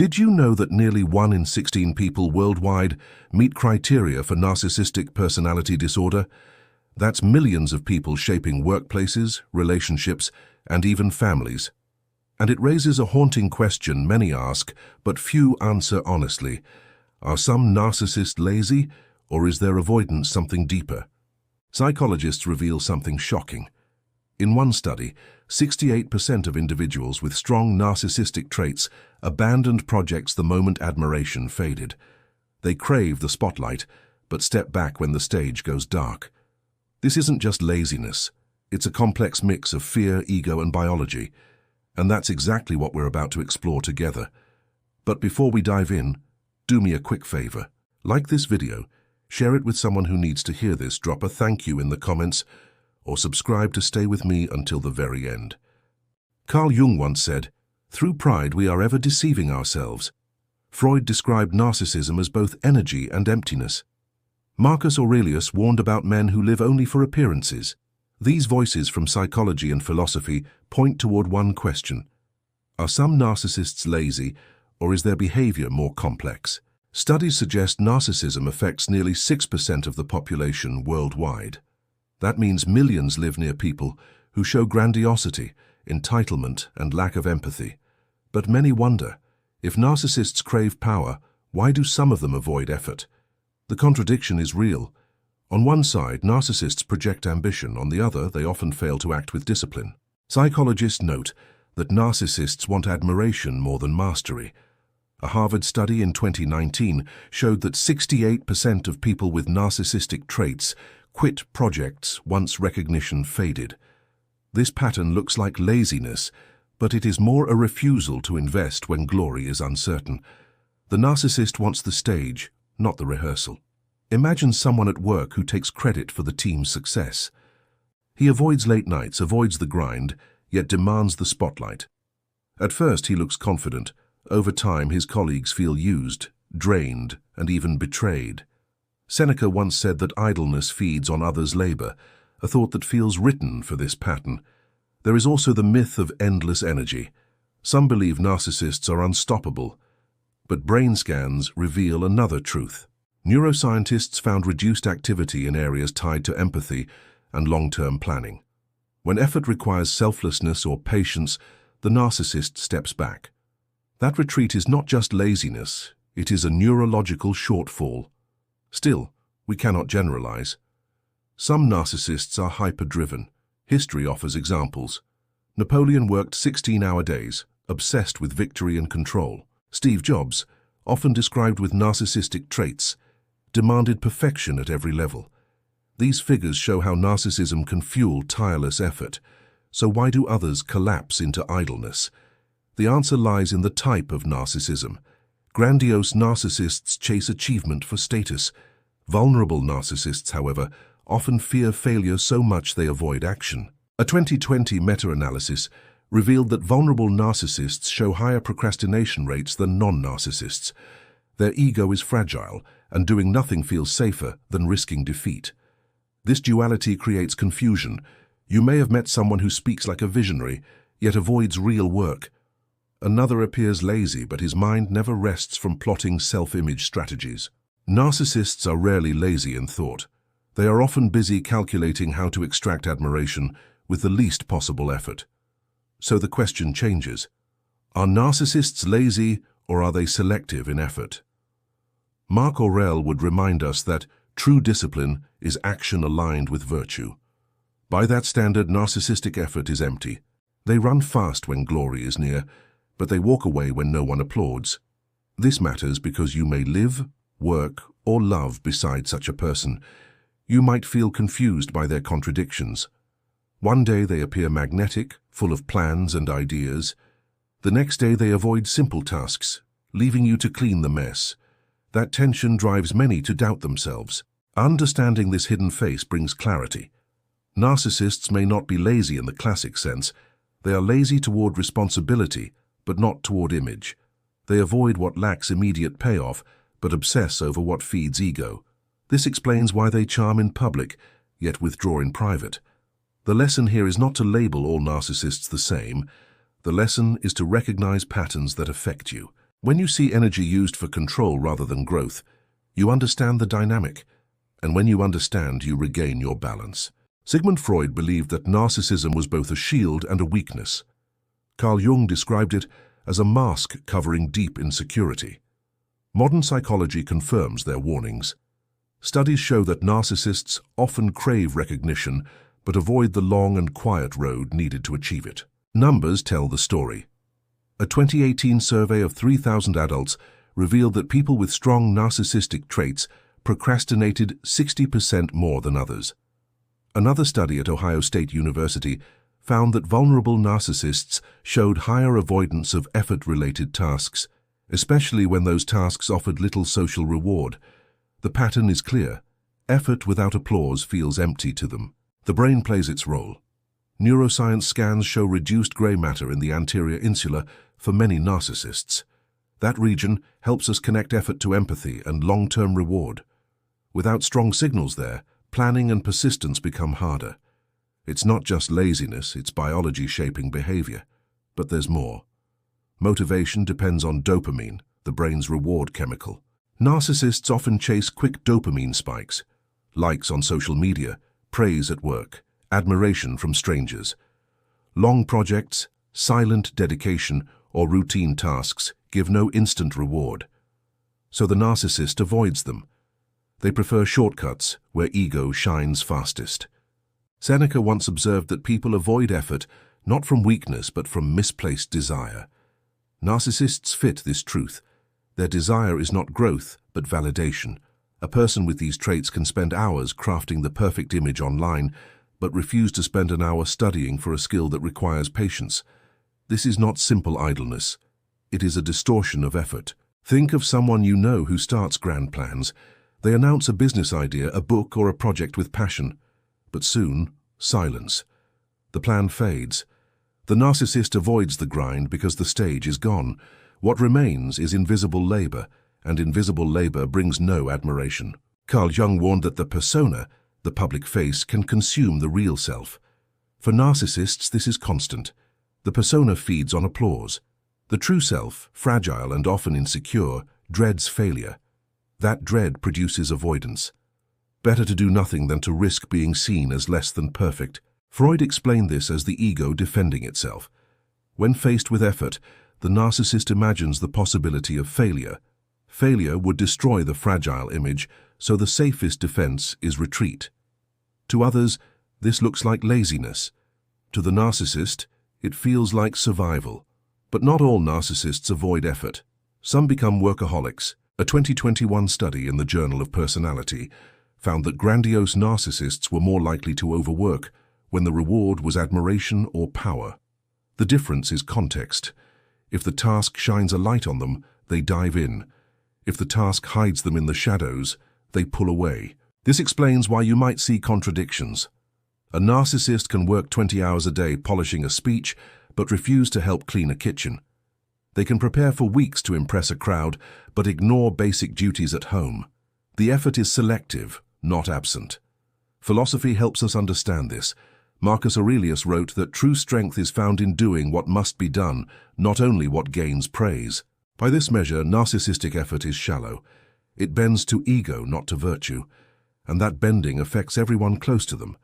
Did you know that nearly 1 in 16 people worldwide meet criteria for narcissistic personality disorder? That's millions of people shaping workplaces, relationships, and even families. And it raises a haunting question many ask, but few answer honestly. Are some narcissists lazy, or is their avoidance something deeper? Psychologists reveal something shocking. In one study, 68% of individuals with strong narcissistic traits abandoned projects the moment admiration faded. They crave the spotlight, but step back when the stage goes dark. This isn't just laziness. It's a complex mix of fear, ego, and biology. And that's exactly what we're about to explore together. But before we dive in, do me a quick favor. Like this video, share it with someone who needs to hear this, drop a thank you in the comments, or subscribe to stay with me until the very end. Carl Jung once said, "Through pride we are ever deceiving ourselves." Freud described narcissism as both energy and emptiness. Marcus Aurelius warned about men who live only for appearances. These voices from psychology and philosophy point toward one question. Are some narcissists lazy, or is their behavior more complex? Studies suggest narcissism affects nearly 6% of the population worldwide. That means millions live near people who show grandiosity, entitlement, and lack of empathy. But many wonder, if narcissists crave power, why do some of them avoid effort? The contradiction is real. On one side, narcissists project ambition. On the other, they often fail to act with discipline. Psychologists note that narcissists want admiration more than mastery. A Harvard study in 2019 showed that 68% of people with narcissistic traits quit projects once recognition faded. This pattern looks like laziness, but it is more a refusal to invest when glory is uncertain. The narcissist wants the stage, not the rehearsal. Imagine someone at work who takes credit for the team's success. He avoids late nights, avoids the grind, yet demands the spotlight. At first he looks confident. Over time his colleagues feel used, drained, and even betrayed. Seneca once said that idleness feeds on others' labor, a thought that feels written for this pattern. There is also the myth of endless energy. Some believe narcissists are unstoppable, but brain scans reveal another truth. Neuroscientists found reduced activity in areas tied to empathy and long-term planning. When effort requires selflessness or patience, the narcissist steps back. That retreat is not just laziness, it is a neurological shortfall. Still, we cannot generalize. Some narcissists are hyper-driven. History offers examples. Napoleon worked 16-hour days, obsessed with victory and control. Steve Jobs, often described with narcissistic traits, demanded perfection at every level. These figures show how narcissism can fuel tireless effort. So why do others collapse into idleness? The answer lies in the type of narcissism. Grandiose narcissists chase achievement for status. Vulnerable narcissists, however, often fear failure so much they avoid action. A 2020 meta-analysis revealed that vulnerable narcissists show higher procrastination rates than non-narcissists. Their ego is fragile, and doing nothing feels safer than risking defeat. This duality creates confusion. You may have met someone who speaks like a visionary, yet avoids real work. Another appears lazy, but his mind never rests from plotting self-image strategies. Narcissists are rarely lazy in thought. They are often busy calculating how to extract admiration with the least possible effort. So the question changes. Are narcissists lazy, or are they selective in effort? Marc Aurèle would remind us that true discipline is action aligned with virtue. By that standard, narcissistic effort is empty. They run fast when glory is near, but they walk away when no one applauds. This matters because you may live, work, or love beside such a person. You might feel confused by their contradictions. One day they appear magnetic, full of plans and ideas. The next day they avoid simple tasks, leaving you to clean the mess. That tension drives many to doubt themselves. Understanding this hidden face brings clarity. Narcissists may not be lazy in the classic sense. They are lazy toward responsibility, but not toward image. They avoid what lacks immediate payoff, but obsess over what feeds ego. This explains why they charm in public, yet withdraw in private. The lesson here is not to label all narcissists the same. The lesson is to recognize patterns that affect you. When you see energy used for control rather than growth, you understand the dynamic, and when you understand, you regain your balance. Sigmund Freud believed that narcissism was both a shield and a weakness. Carl Jung described it as a mask covering deep insecurity. Modern psychology confirms their warnings. Studies show that narcissists often crave recognition but avoid the long and quiet road needed to achieve it. Numbers tell the story. A 2018 survey of 3,000 adults revealed that people with strong narcissistic traits procrastinated 60% more than others. Another study at Ohio State University found that vulnerable narcissists showed higher avoidance of effort-related tasks, especially when those tasks offered little social reward. The pattern is clear. Effort without applause feels empty to them. The brain plays its role. Neuroscience scans show reduced gray matter in the anterior insula for many narcissists. That region helps us connect effort to empathy and long-term reward. Without strong signals there, planning and persistence become harder. It's not just laziness, it's biology shaping behavior. But there's more. Motivation depends on dopamine, the brain's reward chemical. Narcissists often chase quick dopamine spikes. Likes on social media, praise at work, admiration from strangers. Long projects, silent dedication, or routine tasks give no instant reward. So the narcissist avoids them. They prefer shortcuts where ego shines fastest. Seneca once observed that people avoid effort not from weakness but from misplaced desire. Narcissists fit this truth. Their desire is not growth but validation. A person with these traits can spend hours crafting the perfect image online but refuse to spend an hour studying for a skill that requires patience. This is not simple idleness. It is a distortion of effort. Think of someone you know who starts grand plans. They announce a business idea, a book, or a project with passion. But soon, silence. The plan fades. The narcissist avoids the grind because the stage is gone. What remains is invisible labor, and invisible labor brings no admiration. Carl Jung warned that the persona, the public face, can consume the real self. For narcissists, this is constant. The persona feeds on applause. The true self, fragile and often insecure, dreads failure. That dread produces avoidance. Better to do nothing than to risk being seen as less than perfect. Freud explained this as the ego defending itself. When faced with effort, the narcissist imagines the possibility of failure. Failure would destroy the fragile image, so the safest defense is retreat. To others, this looks like laziness. To the narcissist, it feels like survival. But not all narcissists avoid effort. Some become workaholics. A 2021 study in the Journal of Personality found that grandiose narcissists were more likely to overwork when the reward was admiration or power. The difference is context. If the task shines a light on them, they dive in. If the task hides them in the shadows, they pull away. This explains why you might see contradictions. A narcissist can work 20 hours a day polishing a speech, but refuse to help clean a kitchen. They can prepare for weeks to impress a crowd, but ignore basic duties at home. The effort is selective, not absent. Philosophy helps us understand this. Marcus Aurelius wrote that true strength is found in doing what must be done, not only what gains praise. By this measure, narcissistic effort is shallow. It bends to ego, not to virtue, and that bending affects everyone close to them.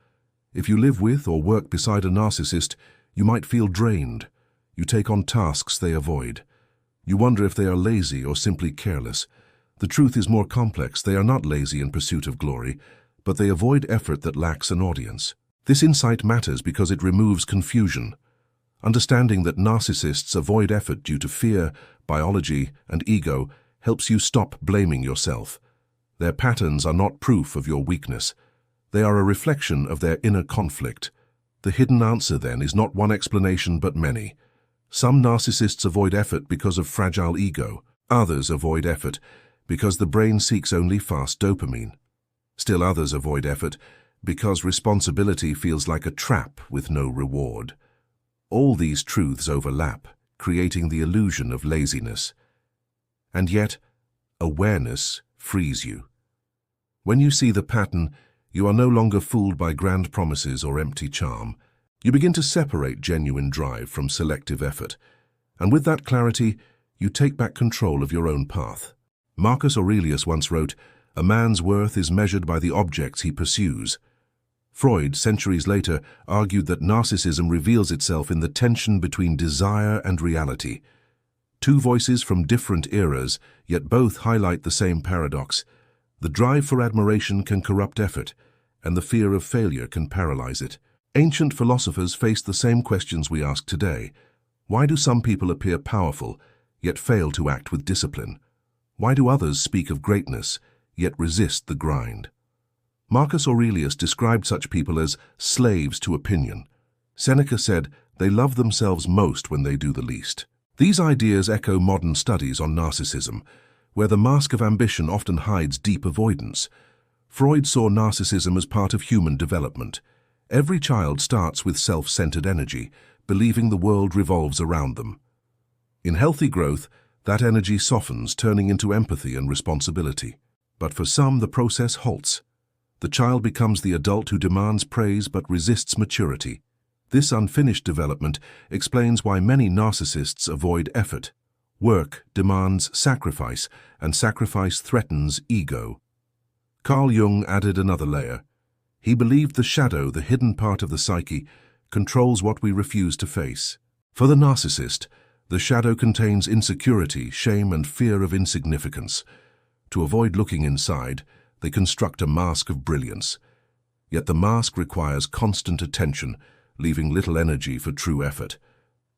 If you live with or work beside a narcissist, you might feel drained. You take on tasks they avoid. You wonder if they are lazy or simply careless. The truth is more complex. They are not lazy in pursuit of glory, but they avoid effort that lacks an audience. This insight matters because it removes confusion. Understanding that narcissists avoid effort due to fear, biology, and ego helps you stop blaming yourself. Their patterns are not proof of your weakness. They are a reflection of their inner conflict. The hidden answer, then, is not one explanation but many. Some narcissists avoid effort because of fragile ego. Others avoid effort because the brain seeks only fast dopamine. Still others avoid effort because responsibility feels like a trap with no reward. All these truths overlap, creating the illusion of laziness. And yet, awareness frees you. When you see the pattern, you are no longer fooled by grand promises or empty charm. You begin to separate genuine drive from selective effort. And with that clarity, you take back control of your own path. Marcus Aurelius once wrote, "A man's worth is measured by the objects he pursues." Freud, centuries later, argued that narcissism reveals itself in the tension between desire and reality. Two voices from different eras, yet both highlight the same paradox. The drive for admiration can corrupt effort, and the fear of failure can paralyze it. Ancient philosophers faced the same questions we ask today. Why do some people appear powerful, yet fail to act with discipline? Why do others speak of greatness, yet resist the grind? Marcus Aurelius described such people as slaves to opinion. Seneca said, "They love themselves most when they do the least." These ideas echo modern studies on narcissism, where the mask of ambition often hides deep avoidance. Freud saw narcissism as part of human development. Every child starts with self-centered energy, believing the world revolves around them. In healthy growth, that energy softens, turning into empathy and responsibility. But for some, the process halts. The child becomes the adult who demands praise but resists maturity. This unfinished development explains why many narcissists avoid effort. Work demands sacrifice, and sacrifice threatens ego. Carl Jung added another layer. He believed the shadow, the hidden part of the psyche, controls what we refuse to face. For the narcissist, the shadow contains insecurity, shame, and fear of insignificance. To avoid looking inside, they construct a mask of brilliance. Yet the mask requires constant attention, leaving little energy for true effort.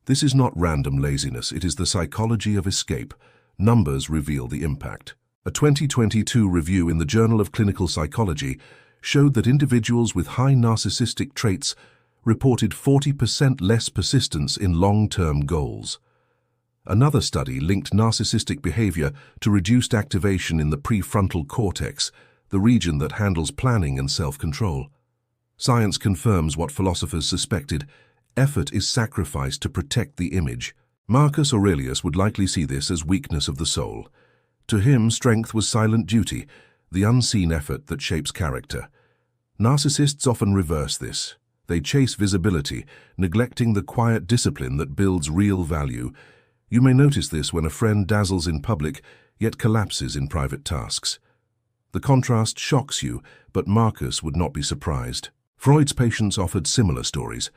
This is not random laziness, it is the psychology of escape. Numbers reveal the impact. A 2022 review in the Journal of Clinical Psychology showed that individuals with high narcissistic traits reported 40% less persistence in long-term goals. Another study linked narcissistic behavior to reduced activation in the prefrontal cortex, the region that handles planning and self-control. Science confirms what philosophers suspected: effort is sacrificed to protect the image. Marcus Aurelius would likely see this as weakness of the soul. To him, strength was silent duty, the unseen effort that shapes character. Narcissists often reverse this. They chase visibility, neglecting the quiet discipline that builds real value. You may notice this when a friend dazzles in public, yet collapses in private tasks. The contrast shocks you, but Marcus would not be surprised. Freud's patients offered similar stories.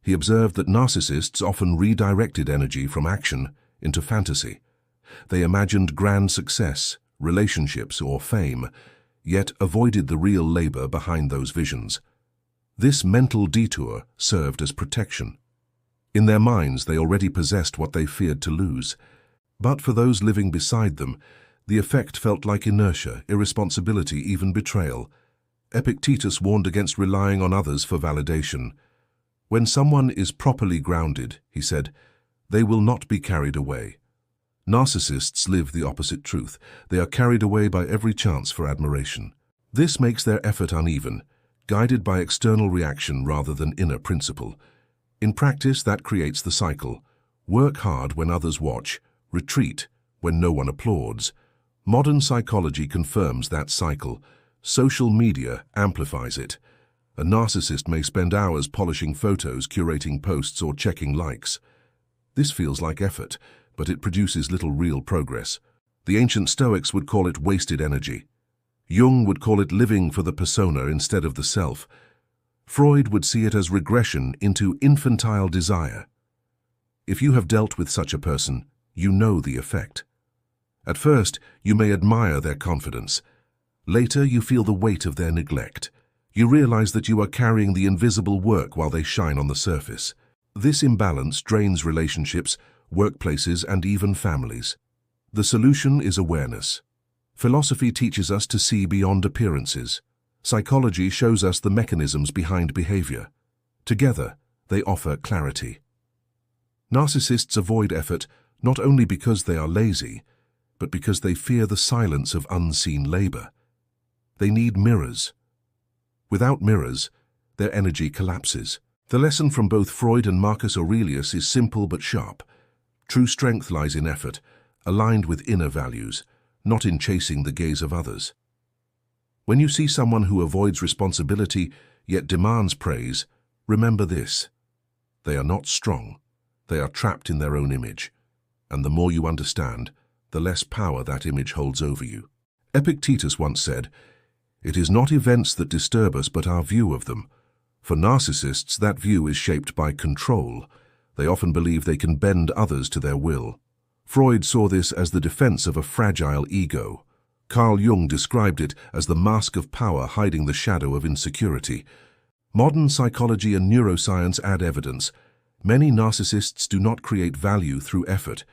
He observed that narcissists often redirected energy from action into fantasy. They imagined grand success, relationships, or fame, yet avoided the real labor behind those visions. This mental detour served as protection. In their minds, they already possessed what they feared to lose. But for those living beside them, the effect felt like inertia, irresponsibility, even betrayal. Epictetus warned against relying on others for validation. When someone is properly grounded, he said, they will not be carried away. Narcissists live the opposite truth. They are carried away by every chance for admiration. This makes their effort uneven, guided by external reaction rather than inner principle. In practice, that creates the cycle. Work hard when others watch, retreat when no one applauds. Modern psychology confirms that cycle. Social media amplifies it. A narcissist may spend hours polishing photos, curating posts, or checking likes. This feels like effort, but it produces little real progress. The ancient Stoics would call it wasted energy. Jung would call it living for the persona instead of the self. Freud would see it as regression into infantile desire. If you have dealt with such a person, you know the effect. At first, you may admire their confidence. Later, you feel the weight of their neglect. You realize that you are carrying the invisible work while they shine on the surface. This imbalance drains relationships, workplaces, and even families. The solution is awareness. Philosophy teaches us to see beyond appearances. Psychology shows us the mechanisms behind behavior. Together, they offer clarity. Narcissists avoid effort not only because they are lazy, but because they fear the silence of unseen labor. They need mirrors. Without mirrors, their energy collapses. The lesson from both Freud and Marcus Aurelius is simple but sharp. True strength lies in effort, aligned with inner values, not in chasing the gaze of others. When you see someone who avoids responsibility yet demands praise, remember this: they are not strong. They are trapped in their own image. and the more you understand, the less power that image holds over you. Epictetus once said, "It is not events that disturb us, but our view of them." For narcissists, that view is shaped by control. They often believe they can bend others to their will. Freud saw this as the defense of a fragile ego. Carl Jung described it as the mask of power hiding the shadow of insecurity. Modern psychology and neuroscience add evidence. Many narcissists do not create value through effort.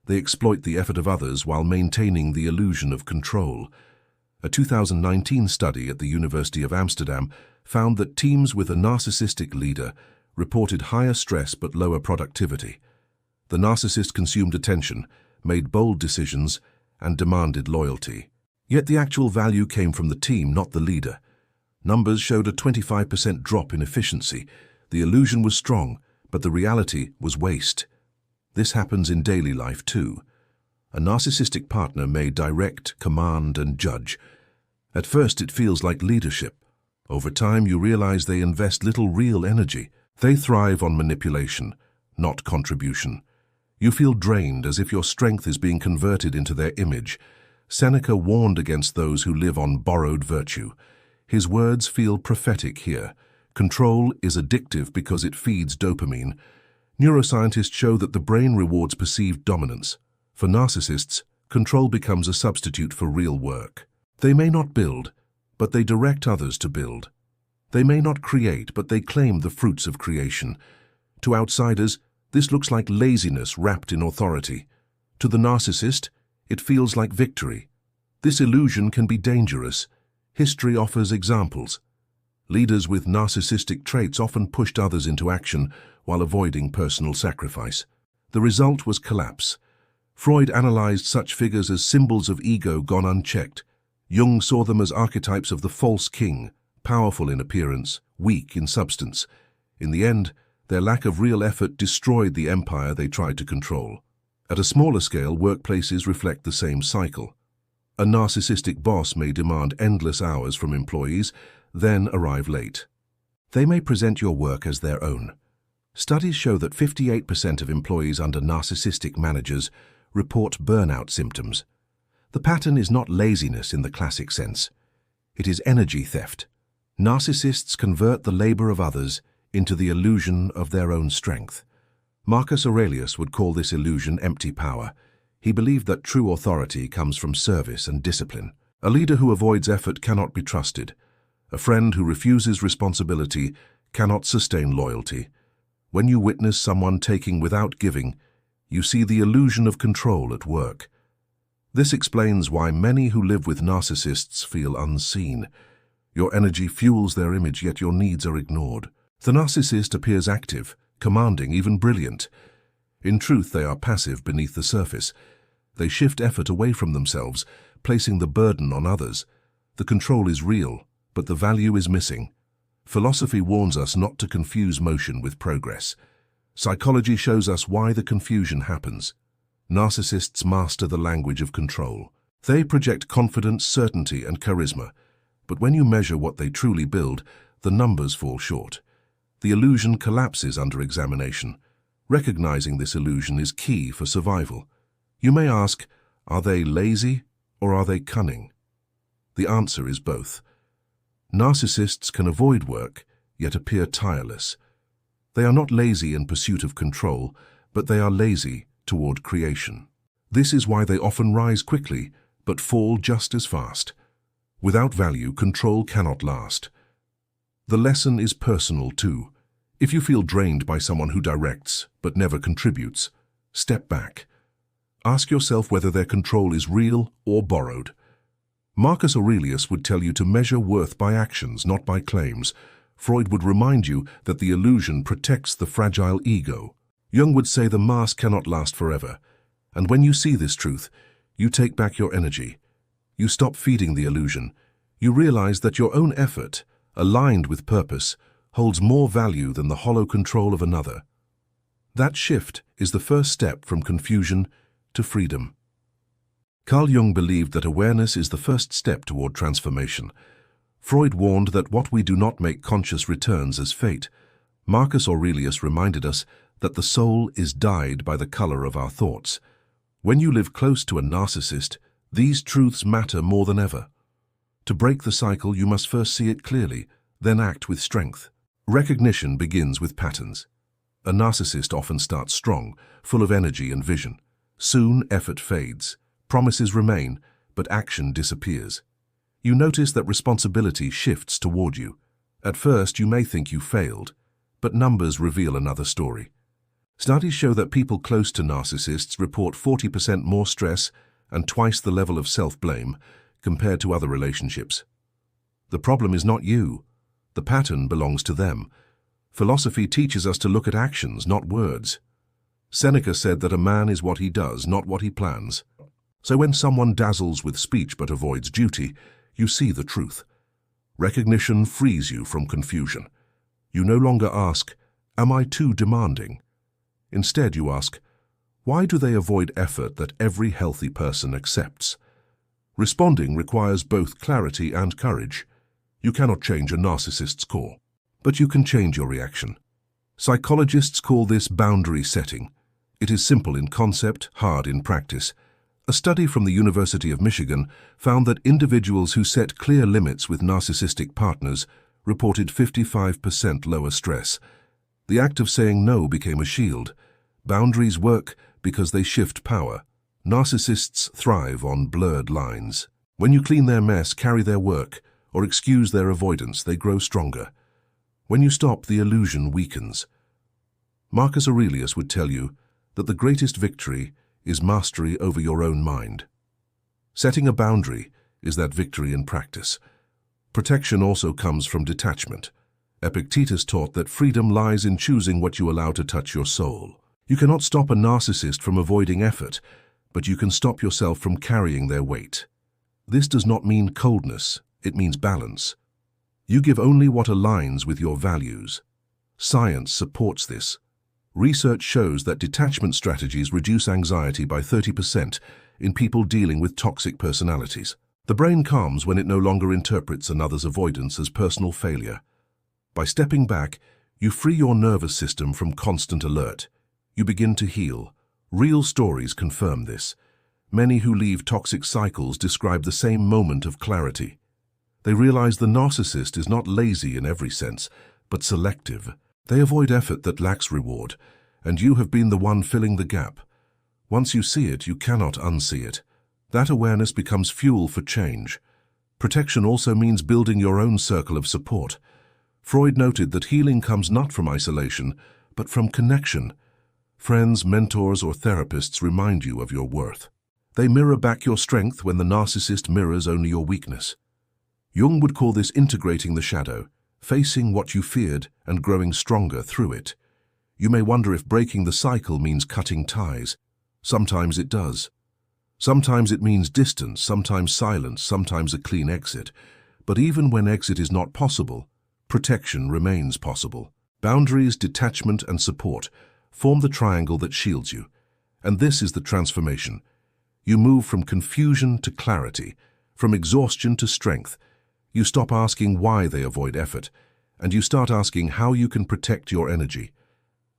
They exploit the effort of others while maintaining the illusion of control. A 2019 study at the University of Amsterdam found that teams with a narcissistic leader reported higher stress but lower productivity. The narcissist consumed attention, made bold decisions, and demanded loyalty. Yet the actual value came from the team, not the leader. Numbers showed a 25% drop in efficiency. The illusion was strong, but the reality was waste. This happens in daily life too. A narcissistic partner may direct, command, and judge. At first it feels like leadership. Over time you realize they invest little real energy. They thrive on manipulation, not contribution. You feel drained, as if your strength is being converted into their image. Seneca warned against those who live on borrowed virtue. His words feel prophetic here. Control is addictive because it feeds dopamine. Neuroscientists show that the brain rewards perceived dominance. For narcissists, control becomes a substitute for real work. They may not build, but they direct others to build. They may not create, but they claim the fruits of creation. To outsiders, this looks like laziness wrapped in authority. To the narcissist, it feels like victory. This illusion can be dangerous. History offers examples. Leaders with narcissistic traits often pushed others into action while avoiding personal sacrifice. The result was collapse. Freud analyzed such figures as symbols of ego gone unchecked. Jung saw them as archetypes of the false king, powerful in appearance, weak in substance. In the end, their lack of real effort destroyed the empire they tried to control. At a smaller scale, workplaces reflect the same cycle. A narcissistic boss may demand endless hours from employees, then arrive late. They may present your work as their own. Studies show that 58% of employees under narcissistic managers report burnout symptoms. The pattern is not laziness in the classic sense. It is energy theft. Narcissists convert the labor of others into the illusion of their own strength. Marcus Aurelius would call this illusion empty power. He believed that true authority comes from service and discipline. A leader who avoids effort cannot be trusted. A friend who refuses responsibility cannot sustain loyalty. When you witness someone taking without giving, you see the illusion of control at work. This explains why many who live with narcissists feel unseen. Your energy fuels their image, yet your needs are ignored. The narcissist appears active, commanding, even brilliant. In truth, they are passive beneath the surface. They shift effort away from themselves, placing the burden on others. The control is real, but the value is missing. Philosophy warns us not to confuse motion with progress. Psychology shows us why the confusion happens. Narcissists master the language of control. They project confidence, certainty, and charisma. But when you measure what they truly build, the numbers fall short. The illusion collapses under examination. Recognizing this illusion is key for survival. You may ask, are they lazy or are they cunning? The answer is both. Narcissists can avoid work, yet appear tireless. They are not lazy in pursuit of control, but they are lazy toward creation. This is why they often rise quickly, but fall just as fast. Without value, control cannot last. The lesson is personal too. If you feel drained by someone who directs but never contributes, step back. Ask yourself whether their control is real or borrowed. Marcus Aurelius would tell you to measure worth by actions, not by claims. Freud would remind you that the illusion protects the fragile ego. Jung would say the mask cannot last forever. And when you see this truth, you take back your energy. You stop feeding the illusion. You realize that your own effort, aligned with purpose, holds more value than the hollow control of another. That shift is the first step from confusion to freedom. Carl Jung believed that awareness is the first step toward transformation. Freud warned that what we do not make conscious returns as fate. Marcus Aurelius reminded us that the soul is dyed by the color of our thoughts. When you live close to a narcissist, these truths matter more than ever. To break the cycle, you must first see it clearly, then act with strength. Recognition begins with patterns. A narcissist often starts strong, full of energy and vision. Soon, effort fades. Promises remain, but action disappears. You notice that responsibility shifts toward you. At first, you may think you failed, but numbers reveal another story. Studies show that people close to narcissists report 40% more stress and twice the level of self-blame compared to other relationships. The problem is not you. The pattern belongs to them. Philosophy teaches us to look at actions, not words. Seneca said that a man is what he does, not what he plans. So when someone dazzles with speech but avoids duty, you see the truth. Recognition frees you from confusion. You no longer ask, "Am I too demanding?" Instead, you ask, "Why do they avoid effort that every healthy person accepts?" Responding requires both clarity and courage. You cannot change a narcissist's core, but you can change your reaction. Psychologists call this boundary setting. It is simple in concept, hard in practice. A study from the University of Michigan found that individuals who set clear limits with narcissistic partners reported 55% lower stress. The act of saying no became a shield. Boundaries work because they shift power. Narcissists thrive on blurred lines. When you clean their mess, carry their work, or excuse their avoidance, they grow stronger. When you stop, the illusion weakens. Marcus Aurelius would tell you that the greatest victory is mastery over your own mind. Setting a boundary is that victory in practice. Protection also comes from detachment. Epictetus taught that freedom lies in choosing what you allow to touch your soul. You cannot stop a narcissist from avoiding effort, but you can stop yourself from carrying their weight. This does not mean coldness, it means balance. You give only what aligns with your values. Science supports this. Research shows that detachment strategies reduce anxiety by 30% in people dealing with toxic personalities. The brain calms when it no longer interprets another's avoidance as personal failure. By stepping back, you free your nervous system from constant alert. You begin to heal. Real stories confirm this. Many who leave toxic cycles describe the same moment of clarity. They realize the narcissist is not lazy in every sense, but selective. They avoid effort that lacks reward, and you have been the one filling the gap. Once you see it, you cannot unsee it. That awareness becomes fuel for change. Protection also means building your own circle of support. Freud noted that healing comes not from isolation, but from connection. Friends, mentors, or therapists remind you of your worth. They mirror back your strength when the narcissist mirrors only your weakness. Jung would call this integrating the shadow, facing what you feared and growing stronger through it. You may wonder if breaking the cycle means cutting ties. Sometimes it does. Sometimes it means distance, sometimes silence, sometimes a clean exit. But even when exit is not possible, protection remains possible. Boundaries, detachment, and support form the triangle that shields you. And this is the transformation. You move from confusion to clarity, from exhaustion to strength. You stop asking why they avoid effort, and you start asking how you can protect your energy.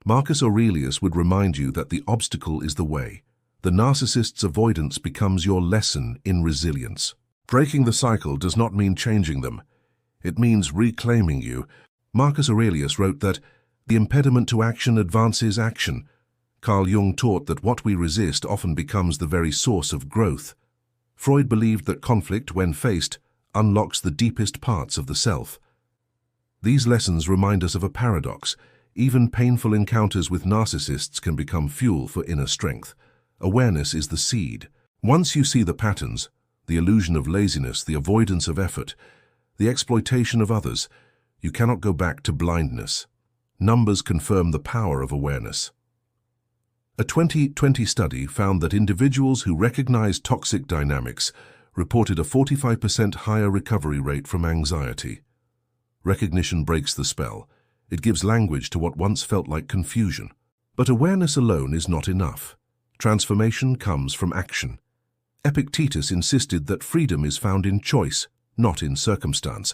Marcus Aurelius would remind you that the obstacle is the way. The narcissist's avoidance becomes your lesson in resilience. Breaking the cycle does not mean changing them. It means reclaiming you. Marcus Aurelius wrote that the impediment to action advances action. Carl Jung taught that what we resist often becomes the very source of growth. Freud believed that conflict, when faced, unlocks the deepest parts of the self. These lessons remind us of a paradox. Even painful encounters with narcissists can become fuel for inner strength. Awareness is the seed. Once you see the patterns, the illusion of laziness, the avoidance of effort, the exploitation of others, you cannot go back to blindness. Numbers confirm the power of awareness. A 2020 study found that individuals who recognized toxic dynamics reported a 45% higher recovery rate from anxiety. Recognition breaks the spell. It gives language to what once felt like confusion. But awareness alone is not enough. Transformation comes from action. Epictetus insisted that freedom is found in choice, not in circumstance.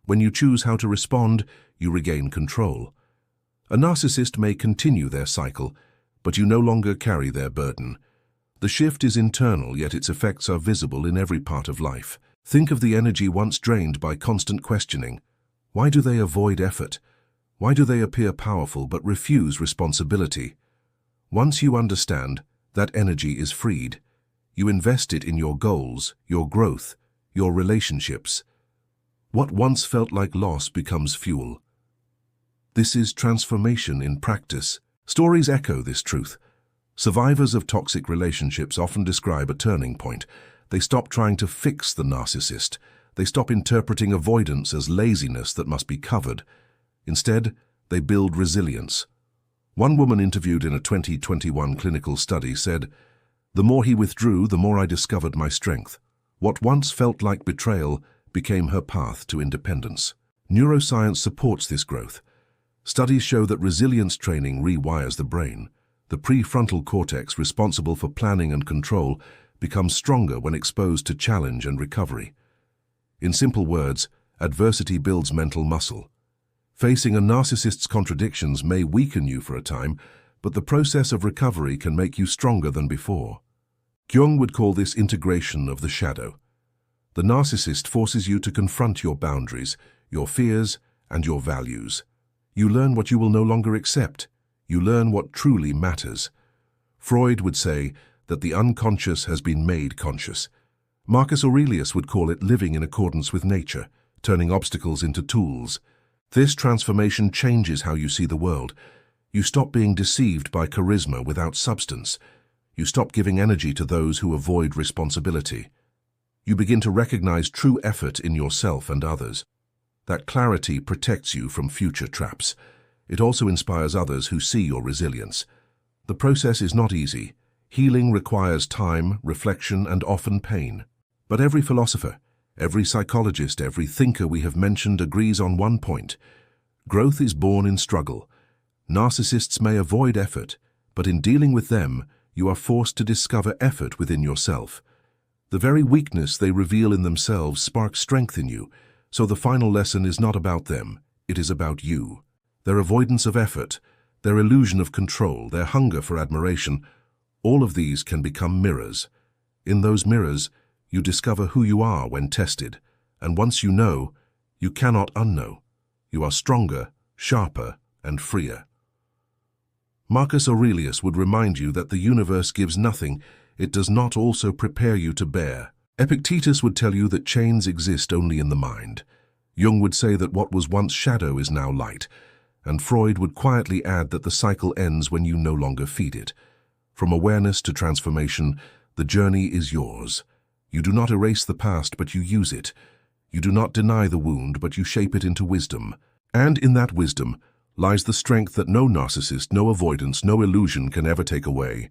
When you choose how to respond, you regain control. A narcissist may continue their cycle, but you no longer carry their burden. The shift is internal, yet its effects are visible in every part of life. Think of the energy once drained by constant questioning. Why do they avoid effort? Why do they appear powerful but refuse responsibility? Once you understand, that energy is freed. You invest it in your goals, your growth, your relationships. What once felt like loss becomes fuel. This is transformation in practice. Stories echo this truth. Survivors of toxic relationships often describe a turning point. They stop trying to fix the narcissist. They stop interpreting avoidance as laziness that must be covered. Instead, they build resilience. One woman interviewed in a 2021 clinical study said, "The more he withdrew, the more I discovered my strength. What once felt like betrayal became her path to independence." Neuroscience supports this growth. Studies show that resilience training rewires the brain. The prefrontal cortex, responsible for planning and control, becomes stronger when exposed to challenge and recovery. In simple words, adversity builds mental muscle. Facing a narcissist's contradictions may weaken you for a time, but the process of recovery can make you stronger than before. Jung would call this integration of the shadow. The narcissist forces you to confront your boundaries, your fears, and your values. You learn what you will no longer accept. You learn what truly matters. Freud would say that the unconscious has been made conscious. Marcus Aurelius would call it living in accordance with nature, turning obstacles into tools. This transformation changes how you see the world. You stop being deceived by charisma without substance. You stop giving energy to those who avoid responsibility. You begin to recognize true effort in yourself and others. That clarity protects you from future traps. It also inspires others who see your resilience. The process is not easy. Healing requires time, reflection, and often pain. But every philosopher, every psychologist, every thinker we have mentioned agrees on one point. Growth is born in struggle. Narcissists may avoid effort, but in dealing with them, you are forced to discover effort within yourself. The very weakness they reveal in themselves sparks strength in you, so the final lesson is not about them, it is about you. Their avoidance of effort, their illusion of control, their hunger for admiration, all of these can become mirrors. In those mirrors, you discover who you are when tested, and once you know, you cannot unknow. You are stronger, sharper, and freer. Marcus Aurelius would remind you that the universe gives nothing it does not also prepare you to bear. Epictetus would tell you that chains exist only in the mind. Jung would say that what was once shadow is now light, and Freud would quietly add that the cycle ends when you no longer feed it. From awareness to transformation, the journey is yours. You do not erase the past, but you use it. You do not deny the wound, but you shape it into wisdom. And in that wisdom lies the strength that no narcissist, no avoidance, no illusion can ever take away.